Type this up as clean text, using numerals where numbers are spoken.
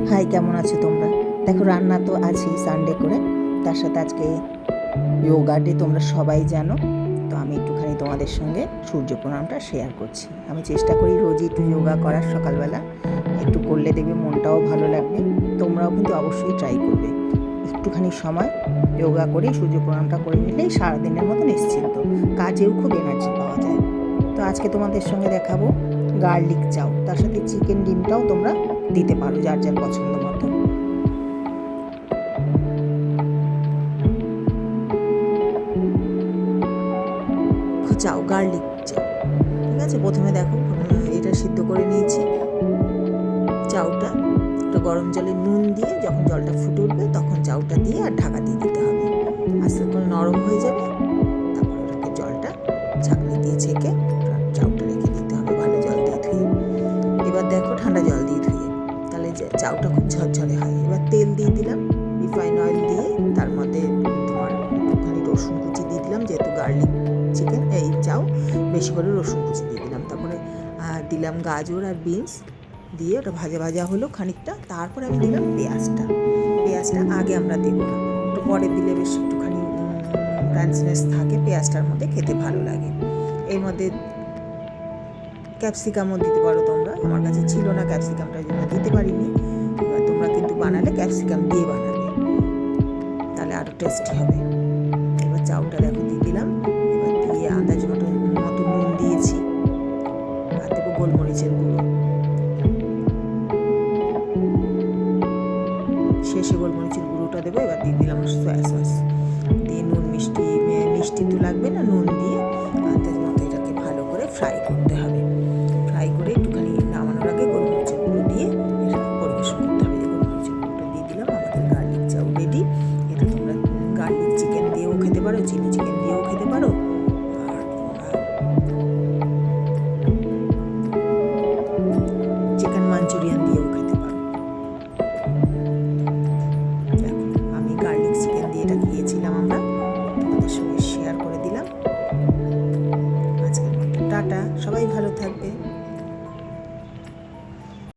High, কেমন আছো তোমরা? দেখো, রান্না তো আছেই সানডে করে, তার সাথে আজকে যোগা ডে, তোমরা সবাই জানো। তো আমি একটুখানি তোমাদের সঙ্গে সূর্য প্রণামটা শেয়ার করছি। আমি চেষ্টা করি রোজই একটু যোগা করার, সকালবেলা একটু করলে দেখবে মনটাও ভালো লাগবে। তোমরাও কিন্তু অবশ্যই ট্রাই করবে। একটুখানি সময় যোগা করে সূর্য প্রণামটা করে নিলেই সারাদিনের মতো নিশ্চিন্ত, কাজেও খুব এনার্জি পাওয়া যায়। তো আজকে তোমাদের সঙ্গে দেখাবো গার্লিক চাউ, তার সাথে চিকেন ডিমটাও তোমরা দিতে পারো যার যার পছন্দ মতো। চাউ, গার্লিক চাউ, ঠিক আছে। প্রথমে দেখো, এটা সিদ্ধ করে নিয়েছি। চাউটা একটু গরম জলে নুন দিয়ে যখন জলটা ফুটে উঠবে তখন চাউটা দিয়ে আর ঢাকা দিয়ে দিতে হবে। আস্তে করে নরম হয়ে যাবে, তারপর ওটাকে জলটা ছাঁকনি দিয়ে ছেঁকে চাউটা রেখে দিতে হবে ভালো জল দিয়ে ধুয়ে। এবার দেখো, ঠান্ডা জল দিয়ে ধুয়ে, তাহলে চাউটা খুব ঝরঝরে হয়। এবার তেল দিয়ে দিলাম, রিফাইন অয়েল দিয়ে, তার মধ্যে তোমার একটুখানি রসুন কুচি দিয়ে দিলাম, যেহেতু গার্লিক চিকেন এই চাউ, বেশি করে রসুন কুচি দিয়ে দিলাম। তারপরে দিলাম গাজর আর বিনস দিয়ে, ওটা ভাজা ভাজা হলো খানিকটা। তারপরে আমি দিলাম পেঁয়াজটা আগে আমরা দেবো না, একটু পরে দিলে বেশ একটুখানি ক্রাঞ্চিনেস থাকে পেঁয়াজটার মধ্যে, খেতে ভালো লাগে। এর মধ্যে ক্যাপসিকামও দিতে পারো তোমরা, আমার কাছে ছিল না ক্যাপসিকামটার জন্য দিতে পারিনি। এবার তোমরা কিন্তু বানালে ক্যাপসিকাম দিয়ে বানাবে, তাহলে আরও টেস্টি হবে। এবার চাউটা দেখো দিয়ে দিলাম, এবার দিয়ে আন্দাজ মতো নুন দিয়েছি, আর দেবো গোলমরিচের গুঁড়ো, শেষে গোলমরিচের গুঁড়োটা দেবো। এবার দিয়ে দিলাম সয়া সস দিয়ে, নুন মিষ্টি তো লাগবে না, নুন দিয়ে আন্দাজ মতো এটাকে ভালো করে ফ্রাই করতে হবে। ফ্রাই করে একটুখানি নামানোর আগে গোলমরিচের গুঁড়ো দিয়ে এটা পরিবেশন করতে হবে। যে গোলমরিচের গুঁড়োটা দিয়ে দিলাম, আমাদের গার্লিক চাউ রেডি। এটা তোমরা গার্লিক চিকেন দিয়েও খেতে পারো, চিলি চিকেন দিয়েও খেতে পারো, আর তোমরা চিকেন মাঞ্চুরিয়ান দিয়েও খেতে পারো। দেখো, আমি গার্লিক চিকেন দিয়ে এটা খেয়েছিলাম, আমরা তোমাদের সঙ্গে শেয়ার করে দিলাম। আজকের মতো টাটা, সবাই ভালো থাকবে।